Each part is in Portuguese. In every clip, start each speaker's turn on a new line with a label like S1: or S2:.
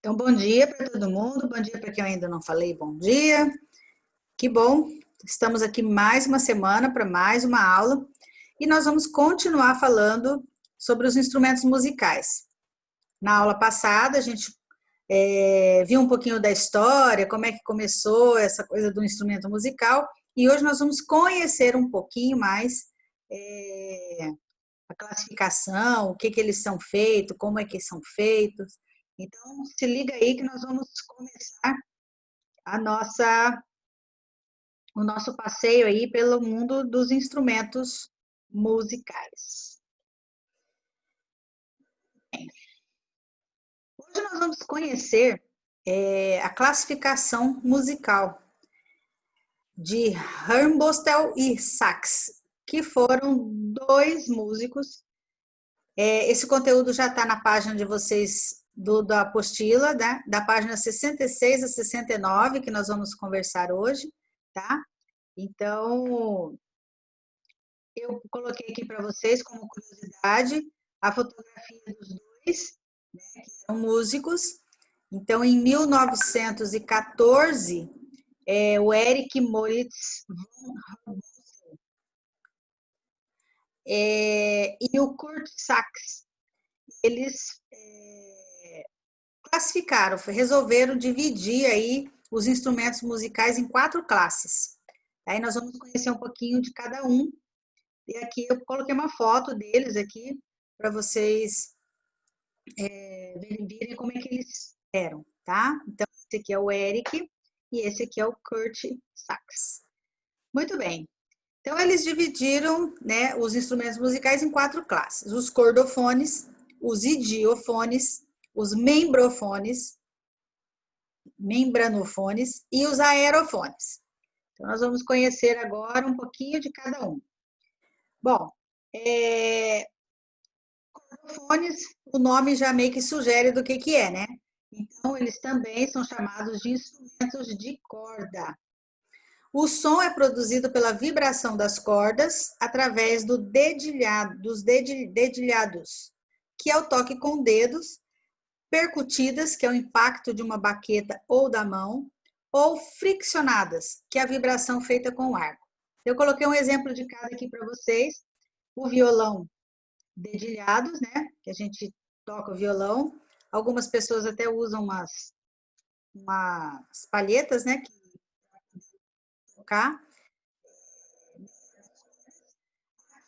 S1: Então, bom dia para todo mundo, bom dia para quem eu ainda não falei, bom dia. Que bom, estamos aqui mais uma semana para mais uma aula e nós vamos continuar falando sobre os instrumentos musicais. Na aula passada, a gente viu um pouquinho da história, como é que começou essa coisa do instrumento musical, e hoje nós vamos conhecer um pouquinho mais a classificação, o que eles são feitos, como é que são feitos. Então, se liga aí que nós vamos começar a nossa, o nosso passeio aí pelo mundo dos instrumentos musicais. Hoje nós vamos conhecer a classificação musical de Hornbostel e Sachs, que foram dois músicos. Esse conteúdo já está na página de vocês da apostila, né? Da página 66 a 69, que nós vamos conversar hoje, tá? Então, eu coloquei aqui para vocês, como curiosidade, a fotografia dos dois, né, que são músicos. Então, em 1914, o Erich Moritz von Hornbostel e o Kurt Sachs, eles classificaram, resolveram dividir aí os instrumentos musicais em 4 classes. Aí nós vamos conhecer um pouquinho de cada um. E aqui eu coloquei uma foto deles aqui para vocês verem como é que eles eram, tá? Então, esse aqui é o Eric e esse aqui é o Kurt Sachs. Muito bem. Então, eles dividiram, né, os instrumentos musicais em 4 classes: os cordofones, os idiofones, os membranofones e os aerofones. Então, nós vamos conhecer agora um pouquinho de cada um. Bom, cordofones, o nome já meio que sugere do que é, né? Então, eles também são chamados de instrumentos de corda. O som é produzido pela vibração das cordas através dos dedilhados, que é o toque com dedos, percutidas, que é o impacto de uma baqueta ou da mão, ou friccionadas, que é a vibração feita com o arco. Eu coloquei um exemplo de cada aqui para vocês. O violão, dedilhados, né? Que a gente toca o violão. Algumas pessoas até usam umas palhetas, né? Que tocar.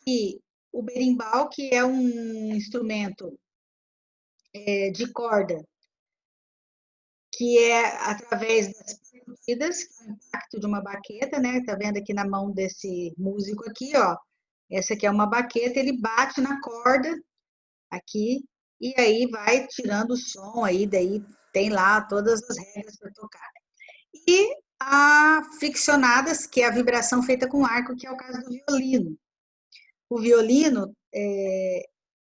S1: E o berimbau, que é um instrumento de corda, que é através das percutidas, que é o impacto de uma baqueta, né? Tá vendo aqui na mão desse músico aqui, ó. Essa aqui é uma baqueta, ele bate na corda aqui e aí vai tirando o som aí, daí tem lá todas as regras para tocar. E a friccionadas, que é a vibração feita com arco, que é o caso do violino. O violino,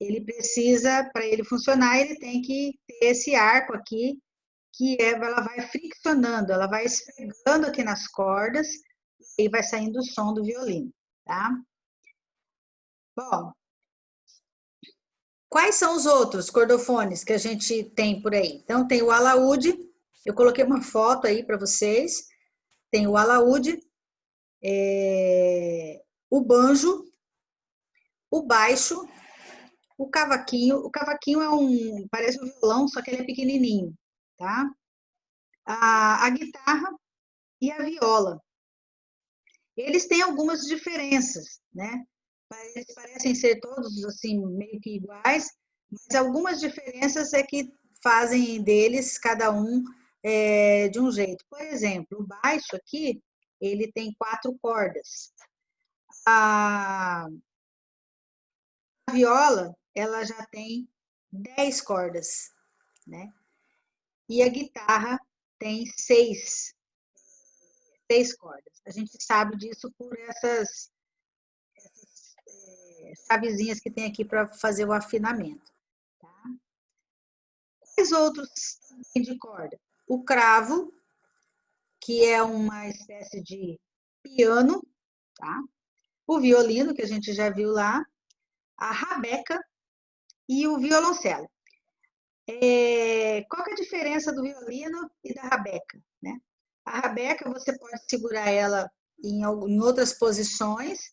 S1: ele precisa, para ele funcionar, ele tem que ter esse arco aqui, ela vai friccionando, ela vai esfregando aqui nas cordas e vai saindo o som do violino, tá? Bom, quais são os outros cordofones que a gente tem por aí? Então, tem o alaúde, eu coloquei uma foto aí para vocês. Tem o alaúde, o banjo, o baixo, o cavaquinho. O cavaquinho parece um violão, só que ele é pequenininho, tá? A guitarra e a viola. Eles têm algumas diferenças, né? Eles parecem ser todos assim meio que iguais, mas algumas diferenças é que fazem deles cada um de um jeito. Por exemplo, o baixo aqui ele tem 4 cordas. A viola ela já tem 10 cordas, né? E a guitarra tem 6 cordas. A gente sabe disso por essas chavezinhas que tem aqui para fazer o afinamento. Tá? Quais outros de corda? O cravo, que é uma espécie de piano, tá? O violino, que a gente já viu lá, a rabeca e o violoncelo. qual que é a diferença do violino e da rabeca, né? A rabeca você pode segurar ela em outras posições.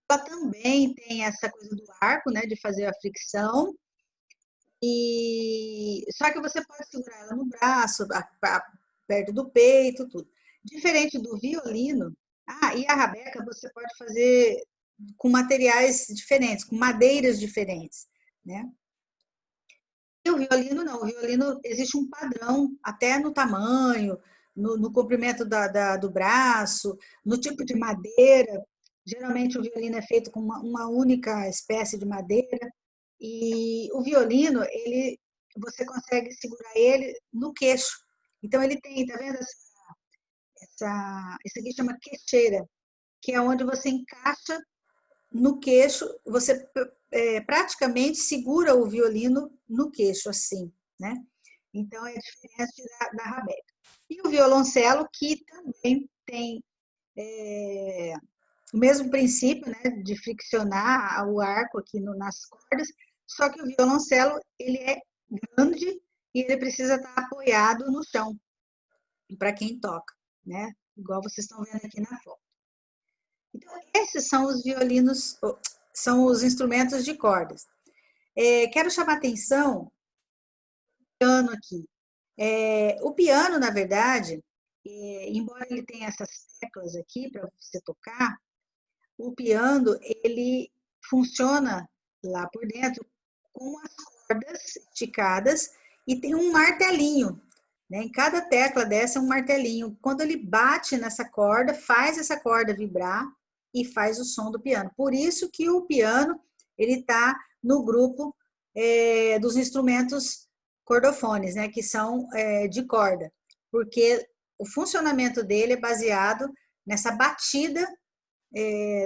S1: Ela também tem essa coisa do arco, né, de fazer a fricção. E só que você pode segurar ela no braço, perto do peito, tudo. Diferente do violino, e a rabeca você pode fazer com materiais diferentes, com madeiras diferentes, né? E o violino não, o violino existe um padrão, até no tamanho, no comprimento do braço, no tipo de madeira. Geralmente o violino é feito com uma única espécie de madeira. E o violino, você consegue segurar ele no queixo. Então ele tem, tá vendo isso aqui chama queixeira, que é onde você encaixa no queixo, você praticamente segura o violino no queixo, assim, né? Então, é diferente da rabeca. E o violoncelo, que também tem o mesmo princípio, né, de friccionar o arco aqui nas cordas, só que o violoncelo, ele é grande e ele precisa estar apoiado no chão, para quem toca, né? Igual vocês estão vendo aqui na foto. Então, esses são os violinos, são os instrumentos de cordas. Quero chamar atenção o piano aqui. O piano, na verdade, embora ele tenha essas teclas aqui para você tocar, o piano ele funciona lá por dentro com as cordas esticadas e tem um martelinho, né? Em cada tecla dessa é um martelinho. Quando ele bate nessa corda, faz essa corda vibrar e faz o som do piano. Por isso que o piano ele está no grupo dos instrumentos cordofones, né? Que são de corda, porque o funcionamento dele é baseado nessa batida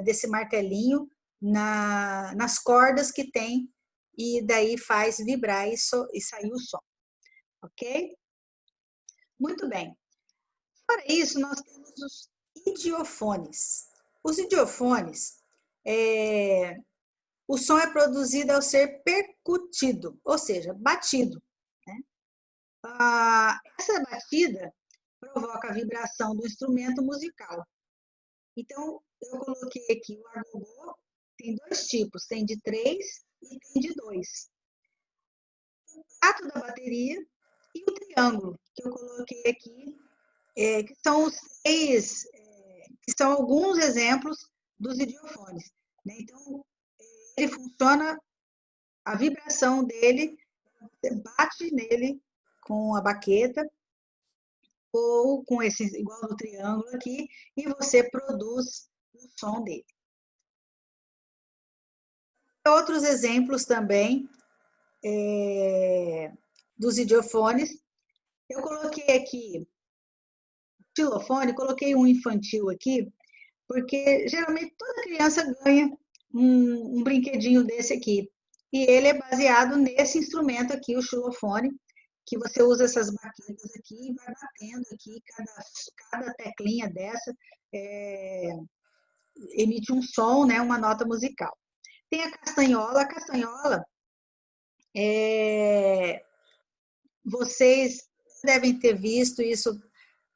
S1: desse martelinho nas cordas que tem e daí faz vibrar isso e sair o som, ok? Muito bem. Para isso, nós temos os idiofones. Os idiofones, o som é produzido ao ser percutido, ou seja, batido, né? Essa batida provoca a vibração do instrumento musical. Então, eu coloquei aqui o agogô, tem dois tipos, tem de 3 e tem de 2. O prato da bateria e o triângulo, que eu coloquei aqui, que são os 3, que são alguns exemplos dos idiofones, né? Então, ele funciona, a vibração dele, você bate nele com a baqueta, ou com esse, igual no triângulo aqui, e você produz o som dele. Outros exemplos também dos idiofones. Eu coloquei aqui xilofone, coloquei um infantil aqui, porque geralmente toda criança ganha um brinquedinho desse aqui. E ele é baseado nesse instrumento aqui, o xilofone, que você usa essas baquetas aqui e vai batendo aqui, cada teclinha dessa emite um som, né, uma nota musical. Tem a castanhola vocês devem ter visto isso,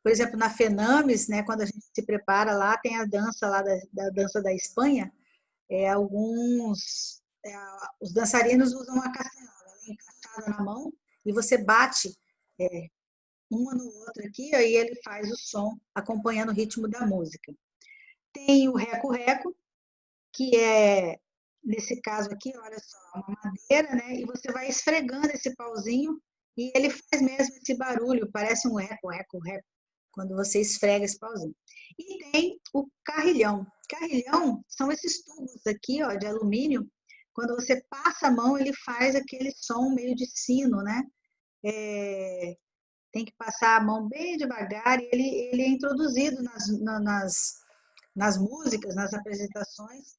S1: por exemplo, na FENAMES, né, quando a gente se prepara lá, tem a dança lá da dança da Espanha, os dançarinos usam a castanhola encaixada na mão e você bate uma no outro aqui, aí ele faz o som acompanhando o ritmo da música. Tem o reco-reco, que é, nesse caso aqui, olha só, uma madeira, né? E você vai esfregando esse pauzinho e ele faz mesmo esse barulho, parece um eco, eco, eco, quando você esfrega esse pauzinho. E tem o carrilhão. Carrilhão são esses tubos aqui, ó, de alumínio. Quando você passa a mão, ele faz aquele som meio de sino, né? Tem que passar a mão bem devagar e ele é introduzido nas músicas, nas apresentações,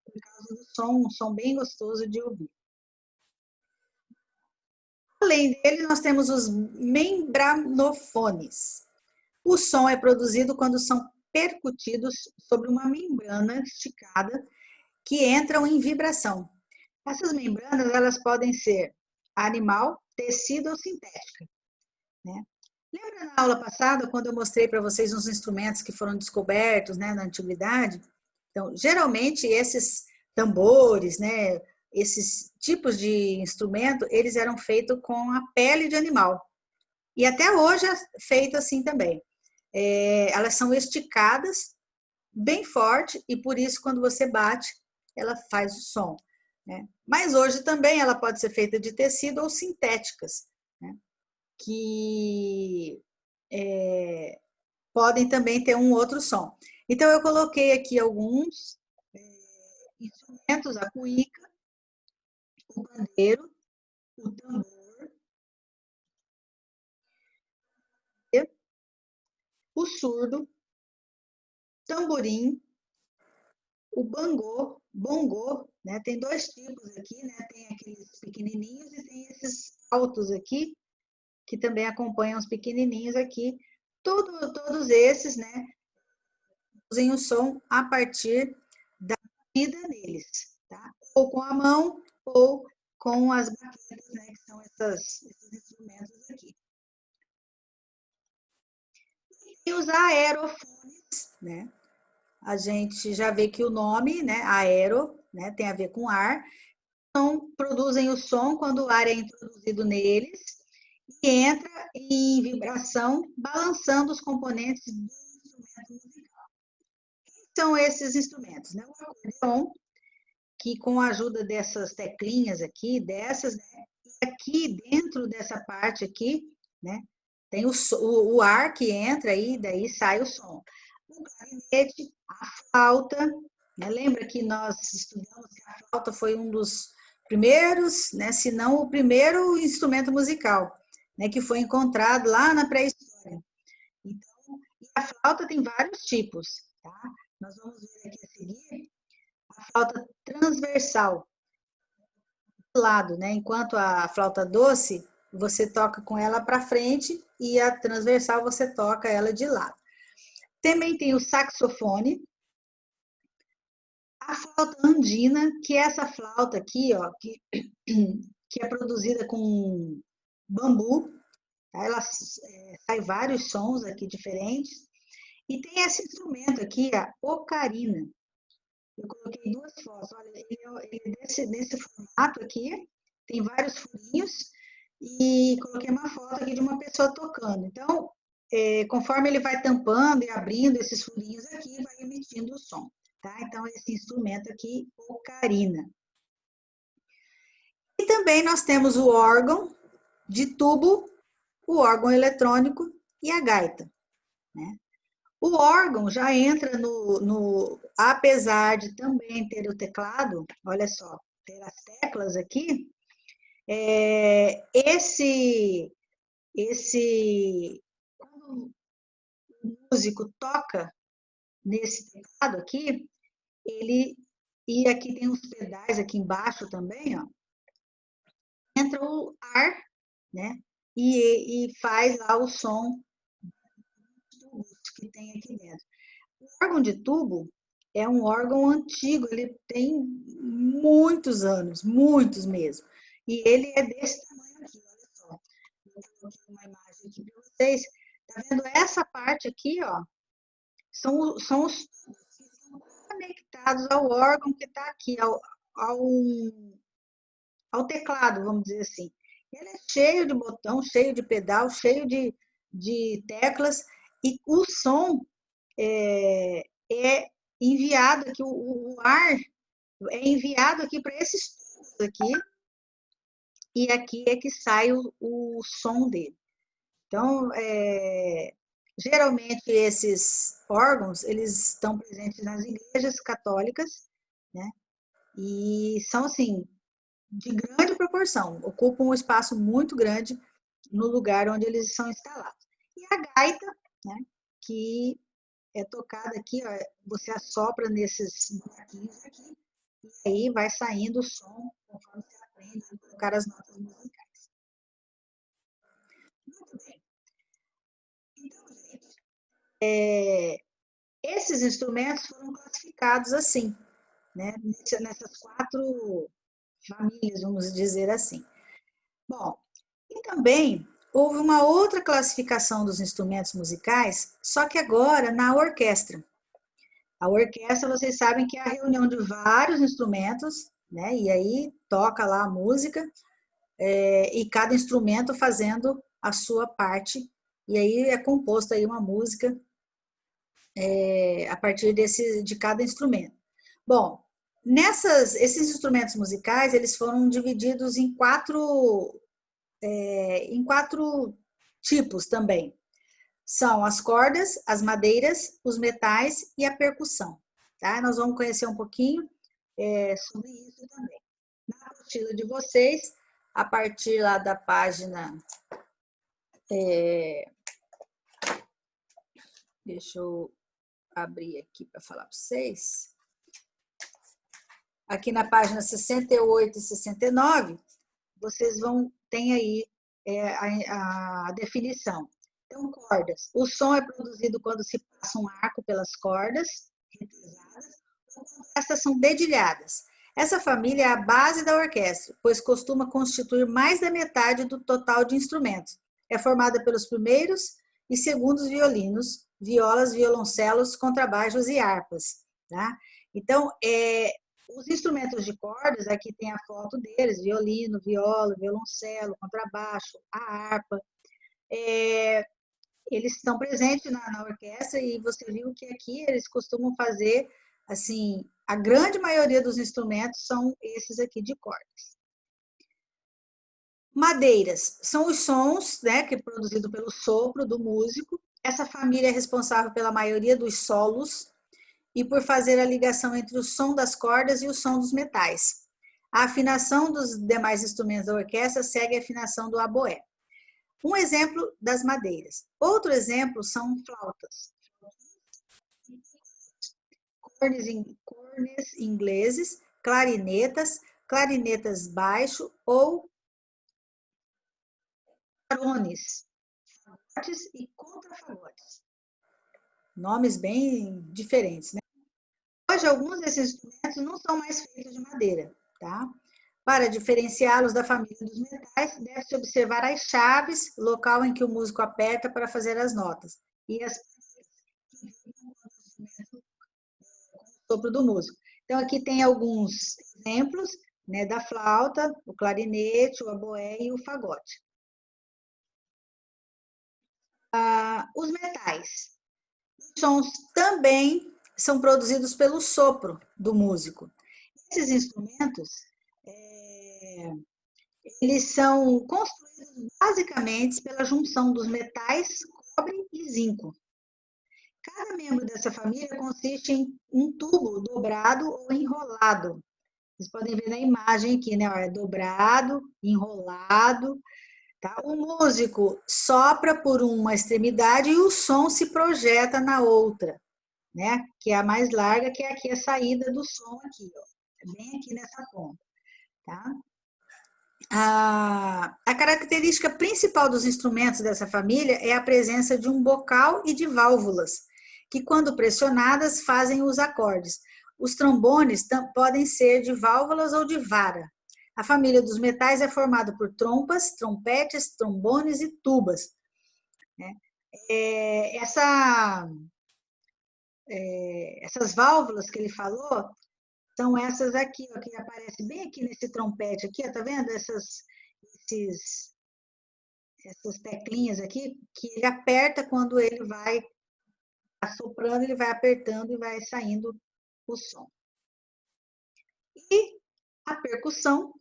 S1: por causa do som, um som bem gostoso de ouvir. Além dele, nós temos os membranofones. O som é produzido quando são percutidos sobre uma membrana esticada que entram em vibração. Essas membranas, elas podem ser animal, tecido ou sintética. né? Lembra na aula passada, quando eu mostrei para vocês uns instrumentos que foram descobertos, né, na antiguidade? Então, geralmente, esses tambores, né, esses tipos de instrumento, eles eram feitos com a pele de animal. E até hoje é feito assim também. Elas são esticadas bem forte e por isso quando você bate, ela faz o som, né? Mas hoje também ela pode ser feita de tecido ou sintéticas, né? Que podem também ter um outro som. Então eu coloquei aqui alguns instrumentos: a cuíca, o pandeiro, o tambor, o surdo, tamborim, o bongô, né? Tem dois tipos aqui, né? Tem aqueles pequenininhos e tem esses altos aqui, que também acompanham os pequenininhos aqui. Todos esses, né? Usem o som a partir da batida neles, tá? Ou com a mão, ou com as baquetas, né? Que são esses instrumentos aqui. E os aerofones, né? A gente já vê que o nome, né? Aero, né? Tem a ver com ar. Então, produzem o som quando o ar é introduzido neles e entra em vibração, balançando os componentes do instrumento musical. São esses instrumentos, né? O acordeon, que com a ajuda dessas teclinhas aqui, dessas, né? E aqui dentro dessa parte aqui, né? Tem o ar que entra aí, daí sai o som. O clarinete, a flauta, né? Lembra que nós estudamos que a flauta foi um dos primeiros, né? Se não o primeiro instrumento musical, né? Que foi encontrado lá na pré-história. Então, e a flauta tem vários tipos, tá? Nós vamos ver aqui a seguir a flauta transversal, do lado, né? Enquanto a flauta doce, você toca com ela para frente e a transversal você toca ela de lado. Também tem o saxofone, a flauta andina, que é essa flauta aqui, ó, que é produzida com bambu, tá? Ela sai vários sons aqui diferentes. E tem esse instrumento aqui, a ocarina. Eu coloquei duas fotos. Olha, ele é nesse formato aqui, tem vários furinhos, e coloquei uma foto aqui de uma pessoa tocando. Então, conforme ele vai tampando e abrindo esses furinhos aqui, vai emitindo o som. Tá? Então, esse instrumento aqui, ocarina. E também nós temos o órgão de tubo, o órgão eletrônico e a gaita, né? O órgão já entra apesar de também ter o teclado, olha só, ter as teclas aqui, quando o músico toca nesse teclado aqui, e aqui tem uns pedais aqui embaixo também, ó, entra o ar, né, e faz lá o som que tem aqui dentro. O órgão de tubo é um órgão antigo, ele tem muitos anos, muitos mesmo. E ele é desse tamanho aqui, olha só. Vou colocar uma imagem aqui para vocês. Tá vendo essa parte aqui, ó? São os tubos que estão conectados ao órgão que está aqui, ao teclado, vamos dizer assim. Ele é cheio de botão, cheio de pedal, cheio de teclas, e o som é enviado aqui, o ar é enviado aqui para esses tubos aqui, e aqui é que sai o som dele. Então, geralmente esses órgãos, eles estão presentes nas igrejas católicas, né? E são, assim, de grande proporção, ocupam um espaço muito grande no lugar onde eles são instalados. E a gaita, né? Que é tocada aqui, ó, você assopra nesses buraquinhos aqui, e aí vai saindo o som conforme você aprende a tocar as notas musicais. Muito bem. Então, gente, esses instrumentos foram classificados assim, né? Nessas 4 famílias, vamos dizer assim. Bom, e também houve uma outra classificação dos instrumentos musicais, só que agora na orquestra. A orquestra, vocês sabem que é a reunião de vários instrumentos, né? E aí toca lá a música, e cada instrumento fazendo a sua parte, e aí é composta aí uma música a partir de cada instrumento. Bom, esses instrumentos musicais, eles foram divididos em quatro tipos também. São as cordas, as madeiras, os metais e a percussão. Tá? Nós vamos conhecer um pouquinho sobre isso também. Na apostila de vocês, a partir lá da página... deixa eu abrir aqui para falar para vocês. Aqui na página 68 e 69, vocês tem aí a definição. Então, cordas. O som é produzido quando se passa um arco pelas cordas, represadas, ou quando estas são dedilhadas. Essa família é a base da orquestra, pois costuma constituir mais da metade do total de instrumentos. É formada pelos primeiros e segundos violinos, violas, violoncelos, contrabaixos e harpas. Tá? Então, os instrumentos de cordas, aqui tem a foto deles, violino, viola, violoncelo, contrabaixo, a harpa. Eles estão presentes na orquestra e você viu que aqui eles costumam fazer, assim, a grande maioria dos instrumentos são esses aqui de cordas. Madeiras são os sons, né, que é produzido pelo sopro do músico. Essa família é responsável pela maioria dos solos e por fazer a ligação entre o som das cordas e o som dos metais. A afinação dos demais instrumentos da orquestra segue a afinação do oboé. Um exemplo das madeiras. Outro exemplo são flautas. Cornes ingleses, clarinetas baixo ou farones, fagotes e contrafagotes. Nomes bem diferentes, né? Hoje, alguns desses instrumentos não são mais feitos de madeira, tá? Para diferenciá-los da família dos metais, deve-se observar as chaves, local em que o músico aperta para fazer as notas, e as que vibram com o sopro do músico. Então, aqui tem alguns exemplos, né, da flauta, o clarinete, o oboé e o fagote. Os metais. Os sons também são produzidos pelo sopro do músico. Esses instrumentos, eles são construídos basicamente pela junção dos metais cobre e zinco. Cada membro dessa família consiste em um tubo dobrado ou enrolado. Vocês podem ver na imagem aqui, né? É dobrado, enrolado. Tá? O músico sopra por uma extremidade e o som se projeta na outra, né? Que é a mais larga, que é aqui a saída do som aqui, ó. Bem aqui nessa ponta, tá? A característica principal dos instrumentos dessa família é a presença de um bocal e de válvulas, que quando pressionadas fazem os acordes. Os trombones podem ser de válvulas ou de vara. A família dos metais é formada por trompas, trompetes, trombones e tubas. Essas válvulas que ele falou são essas aqui, ó, que aparece bem aqui nesse trompete aqui, ó, tá vendo? Essas teclinhas aqui, que ele aperta quando ele vai assoprando, ele vai apertando e vai saindo o som. E a percussão,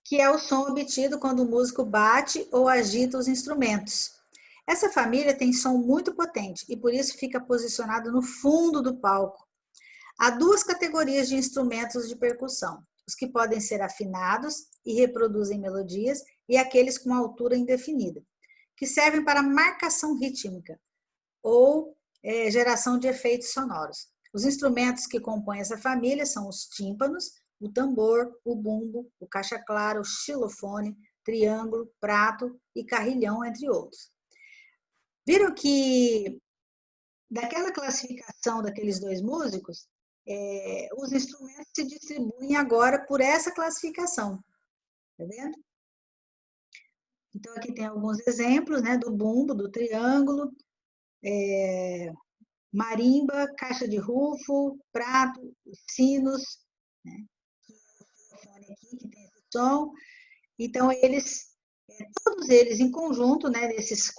S1: que é o som obtido quando o músico bate ou agita os instrumentos. Essa família tem som muito potente e por isso fica posicionado no fundo do palco. Há duas categorias de instrumentos de percussão: os que podem ser afinados e reproduzem melodias e aqueles com altura indefinida, que servem para marcação rítmica ou geração de efeitos sonoros. Os instrumentos que compõem essa família são os tímpanos, o tambor, o bumbo, o caixa clara, o xilofone, triângulo, prato e carrilhão, entre outros. Viram que daquela classificação daqueles dois músicos, os instrumentos se distribuem agora por essa classificação, tá vendo? Então, aqui tem alguns exemplos, né, do bumbo, do triângulo, marimba, caixa de rufo, prato, sinos, né, o fone aqui que tem esse som. Então, todos eles em conjunto, né, dessas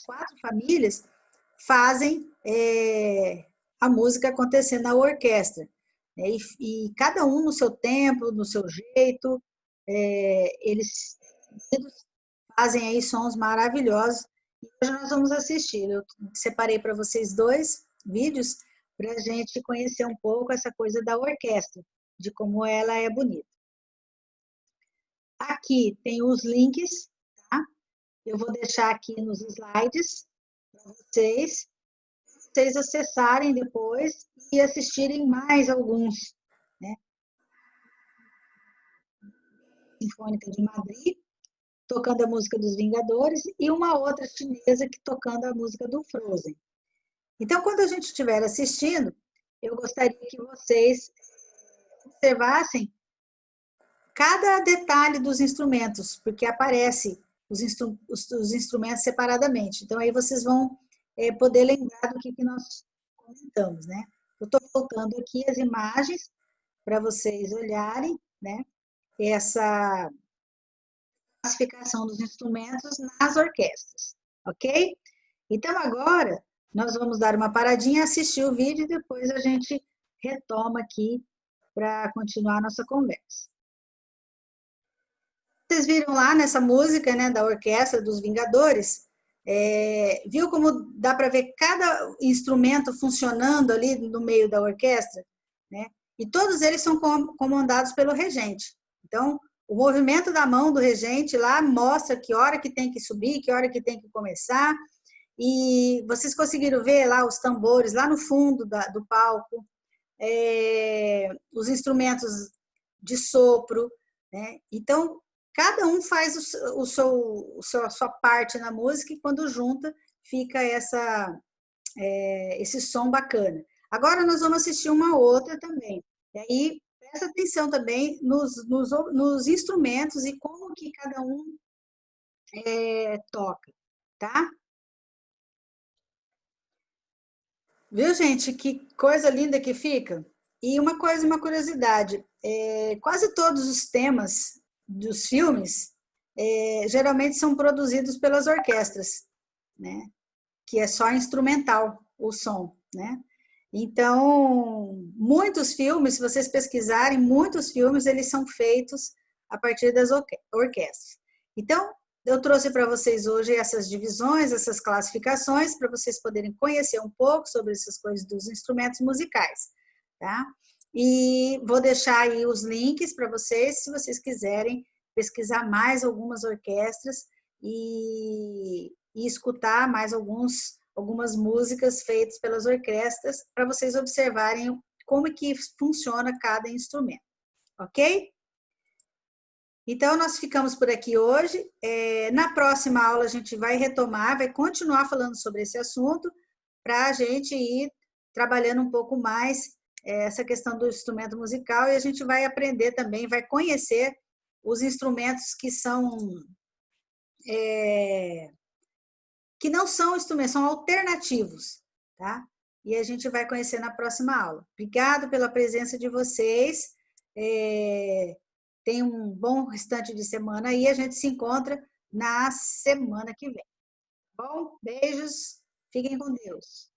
S1: quatro famílias, fazem a música acontecer na orquestra. Né? E cada um no seu tempo, no seu jeito, eles fazem aí sons maravilhosos. E hoje nós vamos assistir. Eu separei para vocês 2 vídeos para a gente conhecer um pouco essa coisa da orquestra, de como ela é bonita. Aqui tem os links, tá? Eu vou deixar aqui nos slides para vocês acessarem depois e assistirem mais alguns, né? Sinfônica de Madrid, tocando a música dos Vingadores, e uma outra chinesa que tocando a música do Frozen. Então, quando a gente estiver assistindo, eu gostaria que vocês observassem cada detalhe dos instrumentos, porque aparece os instrumentos separadamente. Então, aí vocês vão poder lembrar do que nós comentamos, né? Eu estou voltando aqui as imagens para vocês olharem, né? Essa classificação dos instrumentos nas orquestras, ok? Então, agora, nós vamos dar uma paradinha, assistir o vídeo e depois a gente retoma aqui para continuar a nossa conversa. Vocês viram lá nessa música, né, da orquestra dos Vingadores, viu como dá para ver cada instrumento funcionando ali no meio da orquestra, né? E todos eles são comandados pelo regente. Então, o movimento da mão do regente lá mostra que hora que tem que subir, que hora que tem que começar. E vocês conseguiram ver lá os tambores lá no fundo do palco, os instrumentos de sopro, né? Então, cada um faz a sua parte na música e quando junta fica esse som bacana. Agora nós vamos assistir uma outra também. E aí, presta atenção também nos instrumentos e como que cada um toca, tá? Viu, gente? Que coisa linda que fica. E uma curiosidade, quase todos os temas dos filmes geralmente são produzidos pelas orquestras, né? Que é só instrumental o som, né? Então, muitos filmes, se vocês pesquisarem, muitos filmes eles são feitos a partir das orquestras. Então, eu trouxe para vocês hoje essas divisões, essas classificações, para vocês poderem conhecer um pouco sobre essas coisas dos instrumentos musicais, tá? E vou deixar aí os links para vocês, se vocês quiserem pesquisar mais algumas orquestras e escutar mais algumas músicas feitas pelas orquestras, para vocês observarem como que funciona cada instrumento, ok? Então, nós ficamos por aqui hoje. Na próxima aula, a gente vai retomar, vai continuar falando sobre esse assunto, para a gente ir trabalhando um pouco mais essa questão do instrumento musical e a gente vai aprender também, vai conhecer os instrumentos que não são instrumentos, são alternativos, tá? E a gente vai conhecer na próxima aula. Obrigado pela presença de vocês. Tenham um bom restante de semana e a gente se encontra na semana que vem. Bom, beijos, fiquem com Deus.